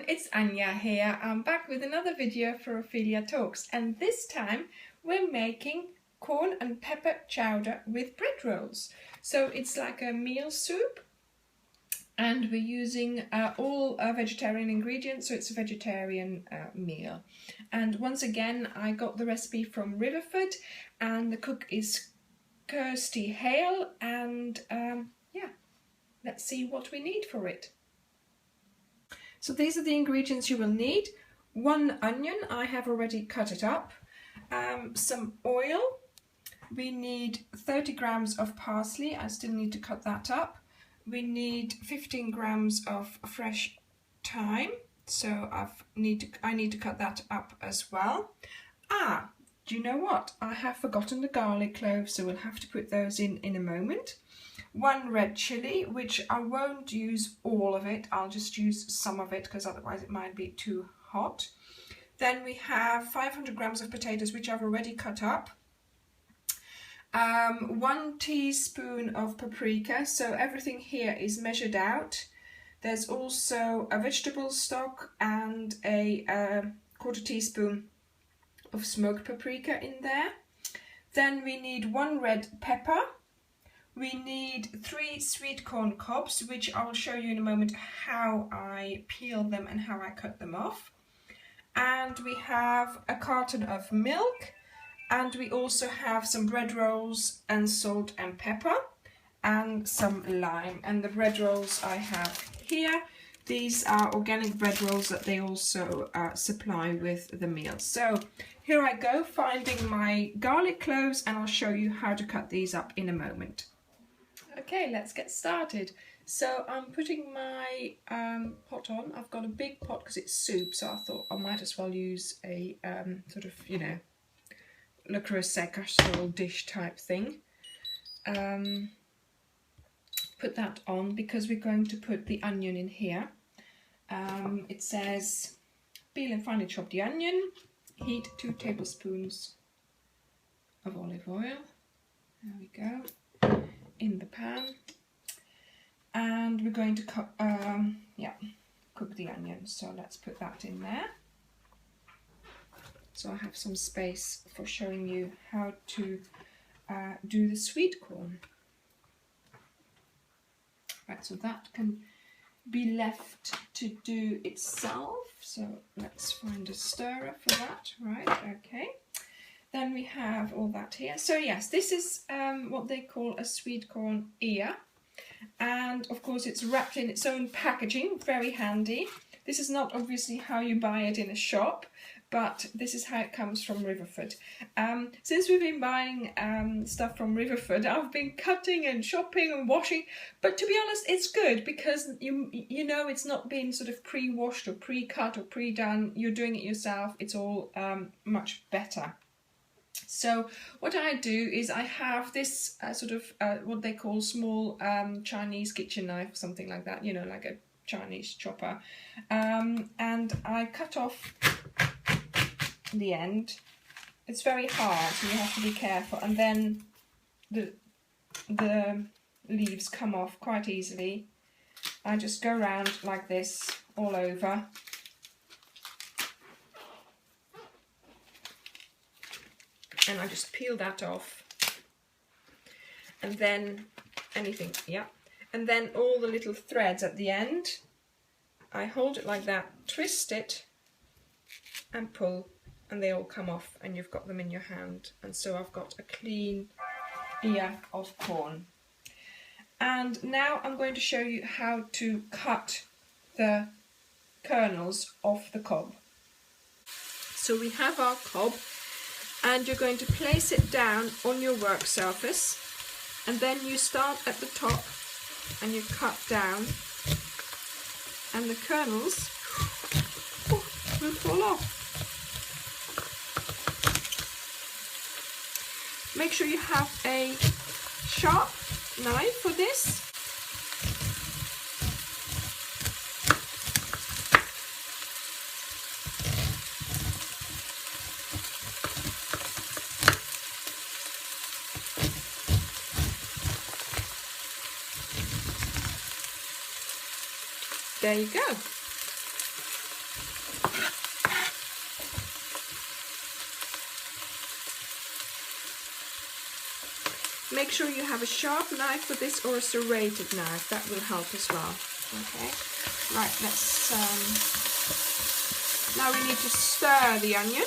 everyone, it's Anya here. I'm back with another video for Ophelia Talks, and this time we're making corn and pepper chowder with bread rolls. So it's like a meal soup, and we're using all vegetarian ingredients, so it's a vegetarian meal. And once again, I got the recipe from Riverford, and the cook is Kirsty Hale, and yeah, let's see what we need for it. So these are the ingredients you will need. 1 onion, I have already cut it up. Some oil. We need 30 grams of parsley. I still need to cut that up. We need 15 grams of fresh thyme. So I need to cut that up as well. Do you know what? I have forgotten the garlic cloves, so we'll have to put those in a moment. 1 red chilli, which I won't use all of it, I'll just use some of it because otherwise it might be too hot. Then we have 500 grams of potatoes, which I've already cut up. 1 teaspoon of paprika, so everything here is measured out. There's also a vegetable stock and a 1/4 teaspoon of smoked paprika in there. Then we need 1 red pepper. We need 3 sweet corn cobs, which I will show you in a moment how I peel them and how I cut them off. And we have a carton of milk, and we also have some bread rolls and salt and pepper and some lime. And the bread rolls I have here. These are organic bread rolls that they also supply with the meal. So here I go, finding my garlic cloves, and I'll show you how to cut these up in a moment. Okay, let's get started. So I'm putting my pot on. I've got a big pot because it's soup, so I thought I might as well use a sort of, you know, le creuset casserole dish type thing. Put that on because we're going to put the onion in here. It says peel and finely chop the onion, heat 2 tablespoons of olive oil. There we go. In the pan, and we're going to cook the onion, so let's put that in there. So I have some space for showing you how to do the sweet corn. Right, so that can be left to do itself, so let's find a stirrer for that. Right, okay. Then we have all that here. So yes, this is what they call a sweet corn ear. And of course it's wrapped in its own packaging, very handy. This is not obviously how you buy it in a shop, but this is how it comes from Riverford. Since we've been buying stuff from Riverford, I've been cutting and chopping and washing, but to be honest, it's good because you know it's not been sort of pre-washed or pre-cut or pre-done. You're doing it yourself. It's all much better. So what I do is I have this sort of what they call small Chinese kitchen knife, something like that, you know, like a Chinese chopper, and I cut off the end. It's very hard, so you have to be careful, and then the leaves come off quite easily. I just go around like this all over. And I just peel that off, and then anything, yeah, and then all the little threads at the end, I hold it like that, twist it and pull, and they all come off, and you've got them in your hand. And so I've got a clean ear of corn. And now I'm going to show you how to cut the kernels off the cob. So we have our cob, and you're going to place it down on your work surface, and then you start at the top and you cut down, and the kernels will fall off. Make sure you have a sharp knife for this. There you go. make sure you have a sharp knife for this or a serrated knife. That will help as well. Okay, right, let's, now we need to stir the onion.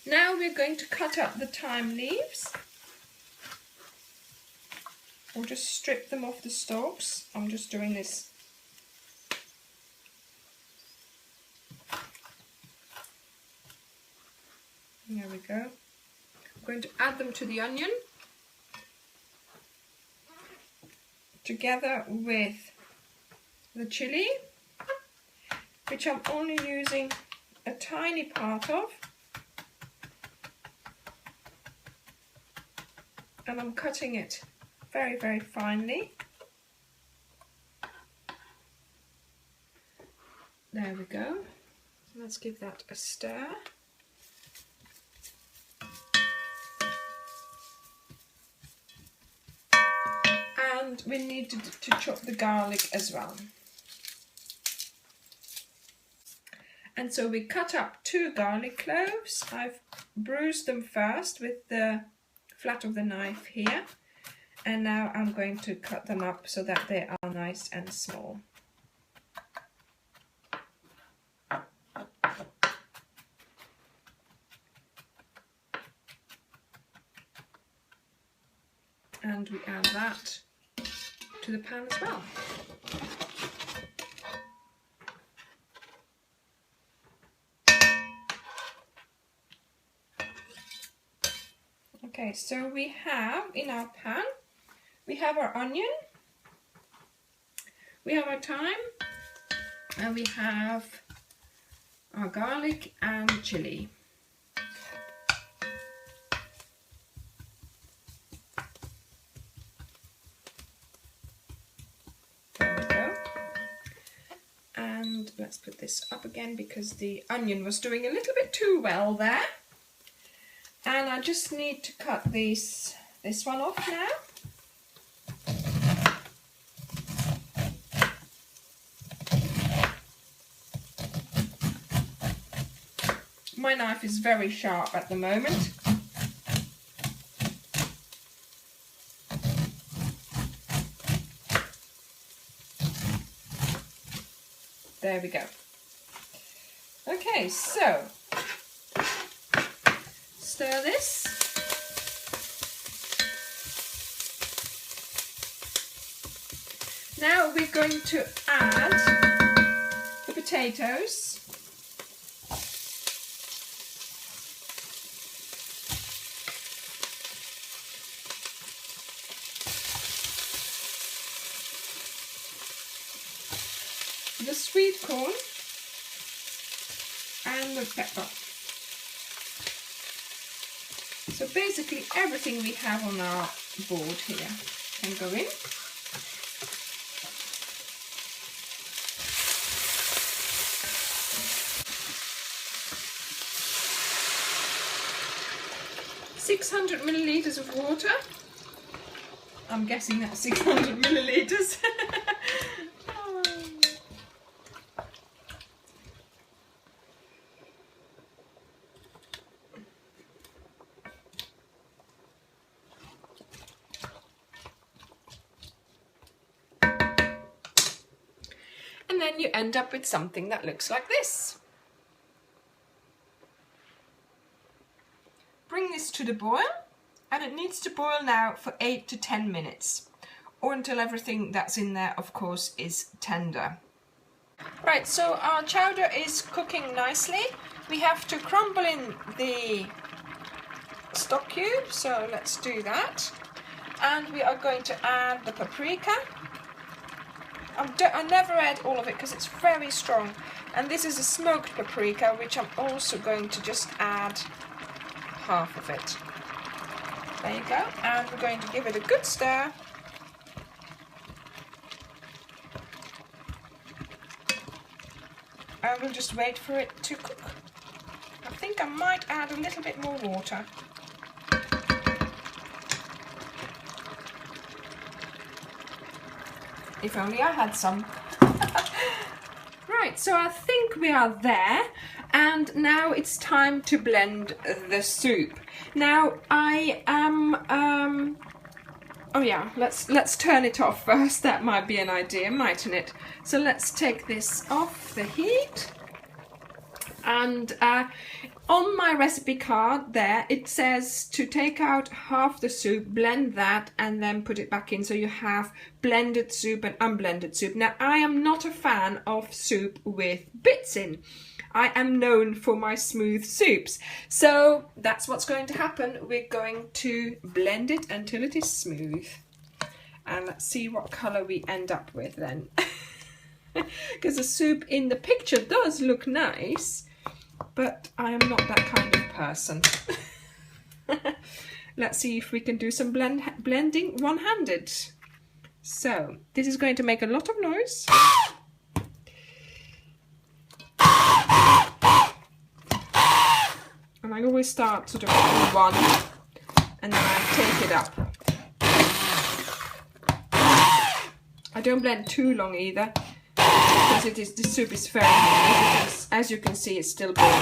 Now we're going to cut up the thyme leaves. Or just strip them off the stalks. I'm just doing this. There we go. I'm going to add them to the onion, together with the chili, which I'm only using a tiny part of. And I'm cutting it very, very finely. There we go. Let's give that a stir. And we need to chop the garlic as well. And so we cut up 2 garlic cloves. I've bruised them first with the flat of the knife here. And now I'm going to cut them up so that they are nice and small. And we add that to the pan as well. Okay, so we have in our pan, we have our onion, we have our thyme, and we have our garlic and chili. There we go. And let's put this up again because the onion was doing a little bit too well there. And I just need to cut this one off now. My knife is very sharp at the moment. There we go. Okay, so stir this. Now we're going to add the potatoes. The sweet corn and the pepper. So basically everything we have on our board here can go in. ,600 milliliters of water. I'm guessing that's 600 milliliters. And then you end up with something that looks like this. Bring this to the boil, and it needs to boil now for 8 to 10 minutes, or until everything that's in there, of course, is tender. Right, so our chowder is cooking nicely. We have to crumble in the stock cube, so let's do that. And we are going to add the paprika. I never add all of it because it's very strong. And this is a smoked paprika, which I'm also going to just add half of it. There you go. And we're going to give it a good stir. And we'll just wait for it to cook. I think I might add a little bit more water. If only I had some. Right, so I think we are there, and now it's time to blend the soup. Now I am oh yeah, let's turn it off first. That might be an idea, mightn't it? So let's take this off the heat. And on my recipe card there, it says to take out half the soup, blend that, and then put it back in. So you have blended soup and unblended soup. Now, I am not a fan of soup with bits in. I am known for my smooth soups. So that's what's going to happen. We're going to blend it until it is smooth. And let's see what color we end up with then. Because the soup in the picture does look nice, but I am not that kind of person. Let's see if we can do some blending one-handed. So this is going to make a lot of noise. And I always start sort of with one and then I take it up. I don't blend too long either, because the soup is very hot. As you can see, it's still boiling.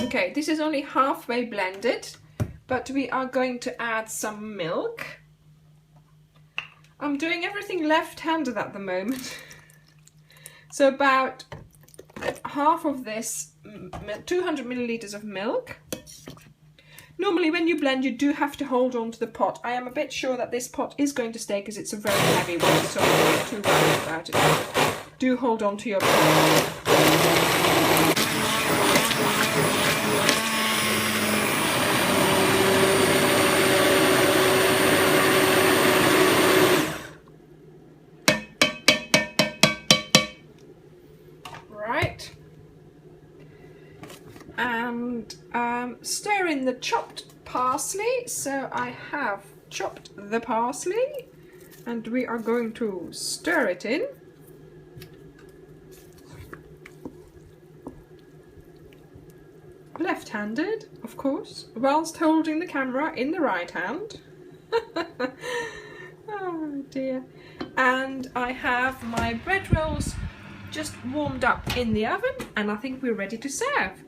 Okay, this is only halfway blended, but we are going to add some milk. I'm doing everything left-handed at the moment. So about half of this, 200 milliliters of milk. Normally when you blend, you do have to hold on to the pot. I am a bit sure that this pot is going to stay because it's a very heavy one, so I'm not too worried about it. Do hold on to your pot. And stir in the chopped parsley. So I have chopped the parsley and we are going to stir it in. Left-handed, of course, whilst holding the camera in the right hand. Oh dear. And I have my bread rolls just warmed up in the oven, and I think we're ready to serve.